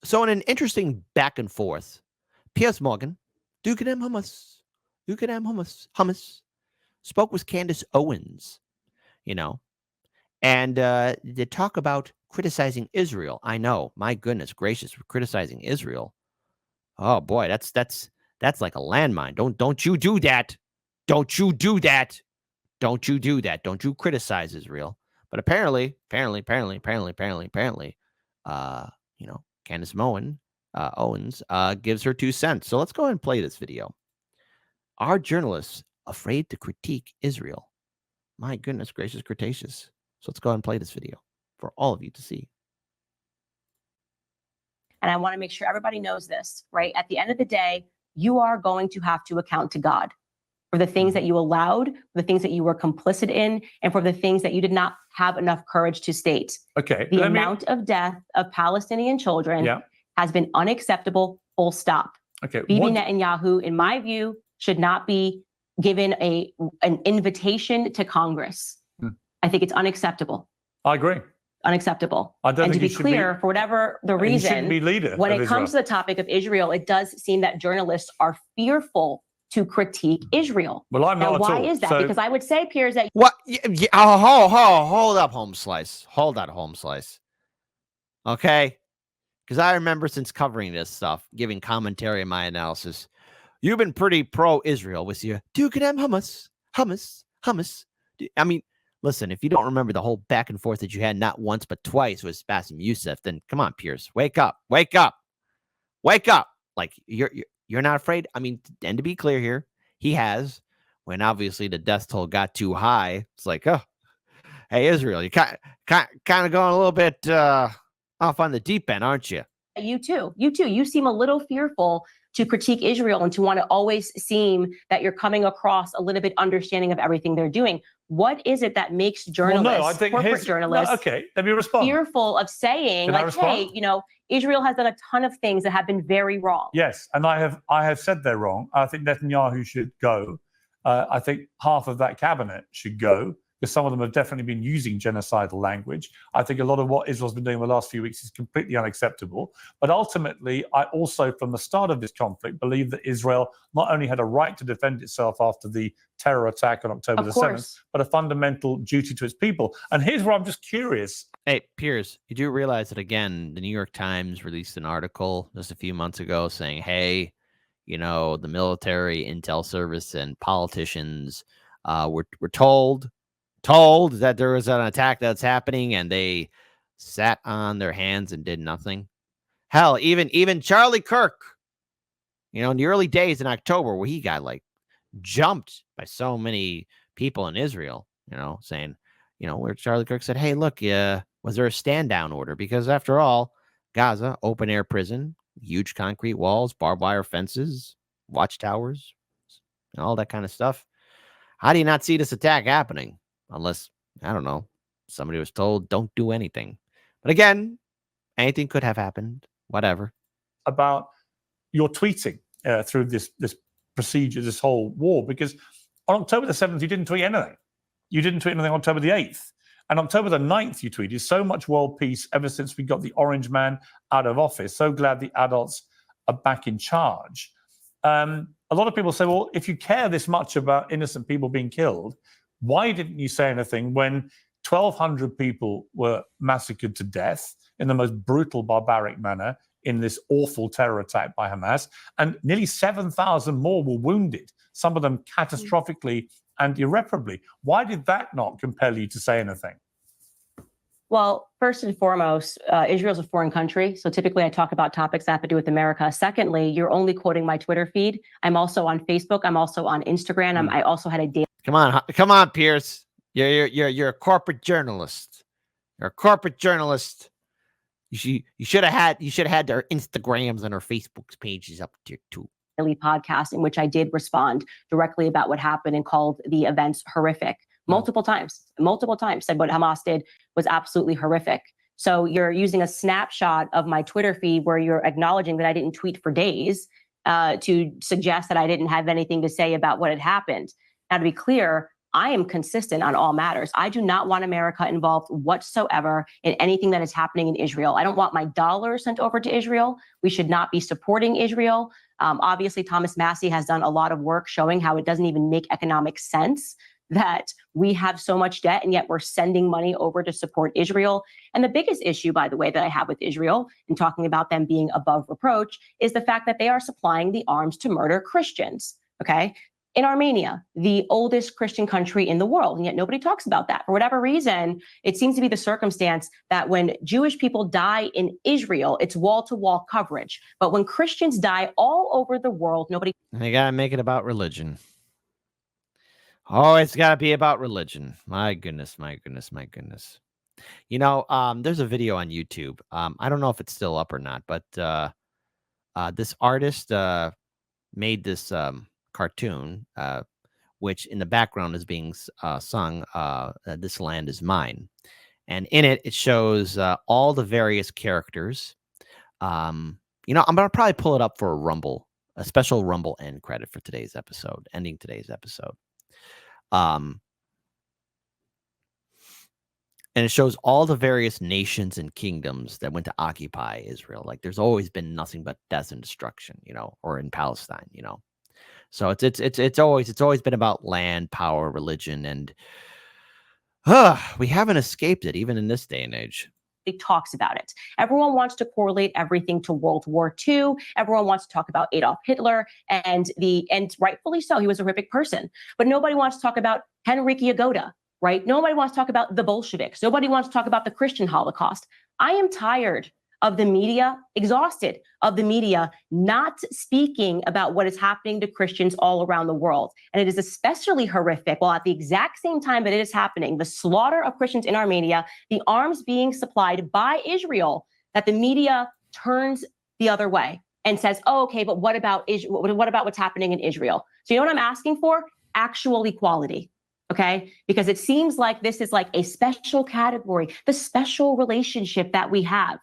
So in an interesting back and forth, Piers Morgan, Duke and Hummus, Duke and Hummus, spoke with Candace Owens, you know, and they talk about criticizing Israel. I know, my goodness gracious, for criticizing Israel. Oh boy, that's like a landmine. Don't you do that. Don't you do that. Don't you do that. Don't you criticize Israel. But apparently, Candace Owens gives her 2 cents. So let's go ahead and play this video. Are journalists afraid to critique Israel? My goodness gracious, Cretaceous. So let's go ahead and play this video for all of you to see. And I want to make sure everybody knows this, right? At the end of the day, you are going to have to account to God for the things that you allowed, the things that you were complicit in, and for the things that you did not have enough courage to state. Okay. The amount of death of Palestinian children has been unacceptable, full stop. Okay. Bibi Netanyahu, in my view, should not be given an invitation to Congress. I think it's unacceptable. I agree. Unacceptable. I don't and think to be clear, for whatever the reason, he shouldn't be leader when it Israel. comes to the topic of Israel, it does seem that journalists are fearful to critique Israel. Well, I'm not. Now, why at all. is that? So, because I would say, Piers, that what? Hold up, Home Slice. Hold on, Home Slice. Okay, because I remember since covering this stuff, giving commentary on my analysis, you've been pretty pro-Israel with your Duke and hummus. I mean, listen, if you don't remember the whole back and forth that you had not once but twice with Bassem Youssef, then come on, Piers, wake up. Like you're not afraid. I mean, and to be clear here, he has. When obviously the death toll got too high, it's like, oh, hey Israel, you kind of going a little bit off on the deep end, aren't you? You too. You seem a little fearful to critique Israel and to want to always seem that you're coming across a little bit understanding of everything they're doing. What is it that makes journalists, corporate journalists, okay, let me respond. Fearful of saying, like, hey, Israel has done a ton of things that have been very wrong? Yes, and I have said they're wrong. I think Netanyahu should go. I think half of that cabinet should go, because some of them have definitely been using genocidal language. I think a lot of what Israel's been doing in the last few weeks is completely unacceptable. But ultimately, I also, from the start of this conflict, believe that Israel not only had a right to defend itself after the terror attack on October the 7th, but a fundamental duty to its people. And here's where I'm just curious. Hey, Piers, you do realize that, again, the New York Times released an article just a few months ago saying, hey, the military, intel service, and politicians were told that there was an attack that's happening, and they sat on their hands and did nothing. Hell, even Charlie Kirk, in the early days in October, where he got jumped by so many people in Israel, saying, where Charlie Kirk said, hey, look, was there a stand down order? Because after all, Gaza, open air prison, huge concrete walls, barbed wire fences, watchtowers, and all that kind of stuff. How do you not see this attack happening? Unless, I don't know, somebody was told don't do anything. But again, anything could have happened, whatever. About your tweeting through this procedure, this whole war, because on October the 7th, you didn't tweet anything. You didn't tweet anything on October the 8th. And October the 9th, you tweeted, so much world peace ever since we got the orange man out of office. So glad the adults are back in charge. A lot of people say, well, if you care this much about innocent people being killed, why didn't you say anything when 1,200 people were massacred to death in the most brutal, barbaric manner in this awful terror attack by Hamas, and nearly 7,000 more were wounded, some of them catastrophically and irreparably? Why did that not compel you to say anything? Well, first and foremost, Israel's a foreign country. So typically I talk about topics that have to do with America. Secondly, you're only quoting my Twitter feed. I'm also on Facebook. I'm also on Instagram. I also had a daily. Come on, Piers. You're a corporate journalist. You're a corporate journalist. You should have had their Instagrams and their Facebook pages up there too. Podcast in which I did respond directly about what happened and called the events horrific. Multiple times said what Hamas did was absolutely horrific. So you're using a snapshot of my Twitter feed where you're acknowledging that I didn't tweet for days to suggest that I didn't have anything to say about what had happened. Now, to be clear, I am consistent on all matters. I do not want America involved whatsoever in anything that is happening in Israel. I don't want my dollars sent over to Israel. We should not be supporting Israel. Obviously, Thomas Massey has done a lot of work showing how it doesn't even make economic sense that we have so much debt and yet we're sending money over to support Israel. And the biggest issue, by the way, that I have with Israel and talking about them being above reproach is the fact that they are supplying the arms to murder Christians. Okay. In Armenia, the oldest Christian country in the world, and yet nobody talks about that. For whatever reason, it seems to be the circumstance that when Jewish people die in Israel, it's wall-to-wall coverage. But when Christians die all over the world, nobody... They got to make it about religion. Oh, it's got to be about religion. My goodness, my goodness, my goodness. You know, there's a video on YouTube. I don't know if it's still up or not, but this artist made this cartoon, which in the background is being sung, This Land Is Mine. And in it, it shows all the various characters. You know, I'm going to probably pull it up for a special Rumble end credit for today's episode, ending today's episode. And it shows all the various nations and kingdoms that went to occupy Israel. Like there's always been nothing but death and destruction, you know, or in Palestine, you know. So it's always been about land, power, religion, and we haven't escaped it even in this day and age. Talks about it. Everyone wants to correlate everything to World War II. Everyone wants to talk about Adolf Hitler and rightfully so, he was a horrific person. But nobody wants to talk about Henryk Yagoda, right? Nobody wants to talk about the Bolsheviks. Nobody wants to talk about the Christian Holocaust. I am tired of the media, exhausted of the media not speaking about what is happening to Christians all around the world. And it is especially horrific while at the exact same time that it is happening, the slaughter of Christians in Armenia, the arms being supplied by Israel, that the media turns the other way and says, oh, okay, but what about what's happening in Israel? So you know what I'm asking for? Actual equality. Okay, because it seems like this is like a special category, the special relationship that we have.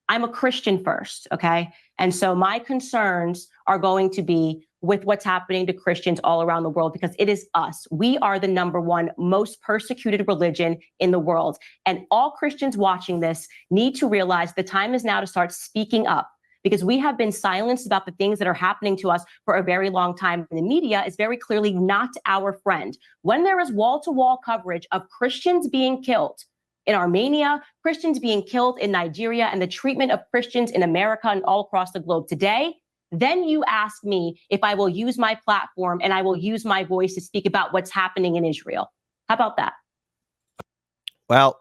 I'm a Christian first, okay? And so my concerns are going to be with what's happening to Christians all around the world because it is us. We are the #1 most persecuted religion in the world. And all Christians watching this need to realize the time is now to start speaking up because we have been silenced about the things that are happening to us for a very long time. And the media is very clearly not our friend. When there is wall-to-wall coverage of Christians being killed, in Armenia, Christians being killed in Nigeria, and the treatment of Christians in America and all across the globe today, then you ask me if I will use my platform and I will use my voice to speak about what's happening in Israel. How about that? Well,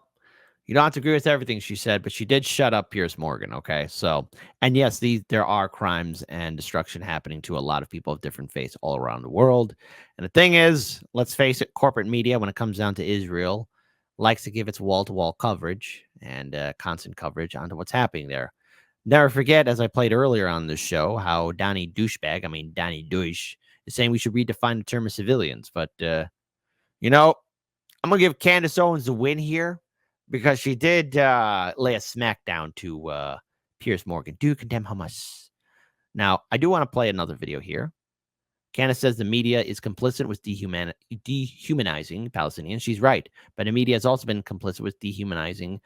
you don't have to agree with everything she said, but she did shut up Piers Morgan, okay? So, and yes, there are crimes and destruction happening to a lot of people of different faiths all around the world. And the thing is, let's face it, corporate media, when it comes down to Israel, likes to give its wall-to-wall coverage and constant coverage onto what's happening there. Never forget, as I played earlier on this show, how Donnie Douche is saying we should redefine the term of civilians. But, you know, I'm going to give Candace Owens the win here because she did lay a smackdown to Piers Morgan. Do condemn Hamas. Now, I do want to play another video here. Candace says the media is complicit with dehumanizing Palestinians. She's right. But the media has also been complicit with dehumanizing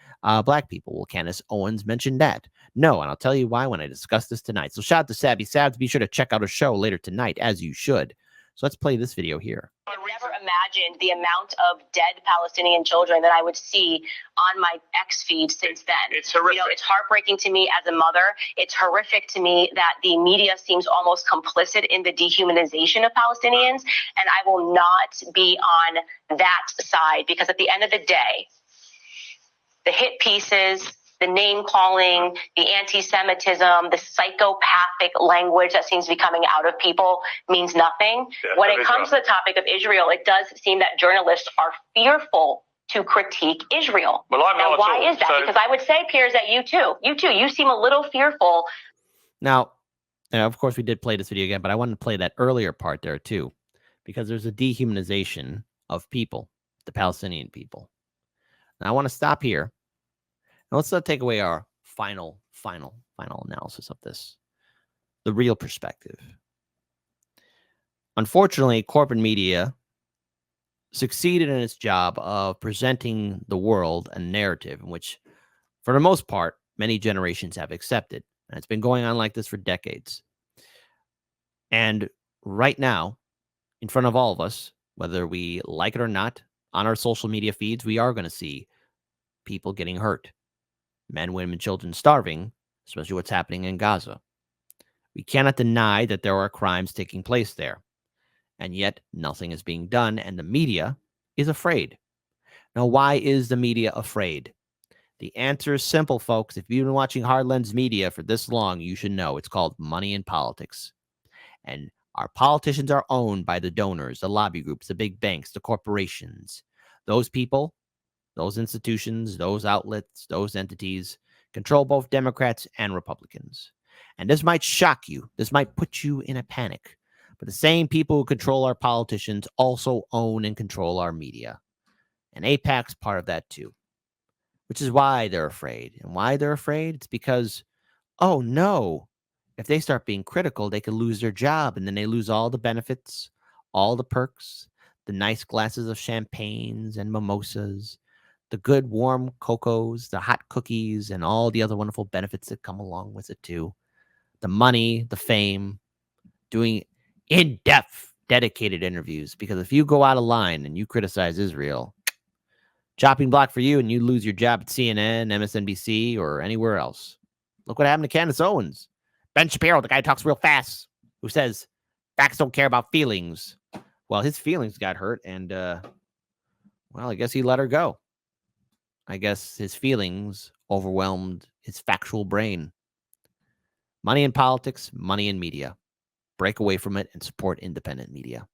black people. Well, Candace Owens mentioned that. No, and I'll tell you why when I discuss this tonight. So shout out to Sabby Sabs. Be sure to check out her show later tonight, as you should. So let's play this video here. I never imagined the amount of dead Palestinian children that I would see on my X feed since then. It's horrific. You know, it's heartbreaking to me as a mother. It's horrific to me that the media seems almost complicit in the dehumanization of Palestinians. And I will not be on that side because at the end of the day, the hit pieces, the name calling, the anti-Semitism, the psychopathic language that seems to be coming out of people means nothing. When it comes to the topic of Israel, it does seem that journalists are fearful to critique Israel. Well, I'm now, not why at all. is that? Because I would say, Piers, that you too, you seem a little fearful. Now, of course, we did play this video again, but I wanted to play that earlier part there too, because there's a dehumanization of people, the Palestinian people. Now, I want to stop here. Now, let's take away our final analysis of this. The real perspective. Unfortunately, corporate media succeeded in its job of presenting the world a narrative in which, for the most part, many generations have accepted. And it's been going on like this for decades. And right now, in front of all of us, whether we like it or not, on our social media feeds, we are going to see people getting hurt, men, women, children starving, especially what's happening in Gaza. We cannot deny that there are crimes taking place there, and yet nothing is being done, and the media is afraid. Now, why is the media afraid? The answer is simple, folks. If you've been watching Hard Lens Media for this long, you should know it's called money in politics. And our politicians are owned by the donors, the lobby groups, the big banks, the corporations. Those people, those institutions, those outlets, those entities control both Democrats and Republicans. And this might shock you. This might put you in a panic. But the same people who control our politicians also own and control our media. And AIPAC's part of that too, which is why they're afraid. And why they're afraid? It's because, oh no, if they start being critical, they could lose their job, and then they lose all the benefits, all the perks, the nice glasses of champagnes and mimosas, the good warm cocos, the hot cookies, and all the other wonderful benefits that come along with it too. The money, the fame, doing in-depth, dedicated interviews. Because if you go out of line and you criticize Israel, chopping block for you, and you lose your job at CNN, MSNBC, or anywhere else. Look what happened to Candace Owens. Ben Shapiro, the guy who talks real fast, who says facts don't care about feelings. Well, his feelings got hurt, and, well, I guess he let her go. I guess his feelings overwhelmed his factual brain. Money in politics, money in media. Break away from it and support independent media.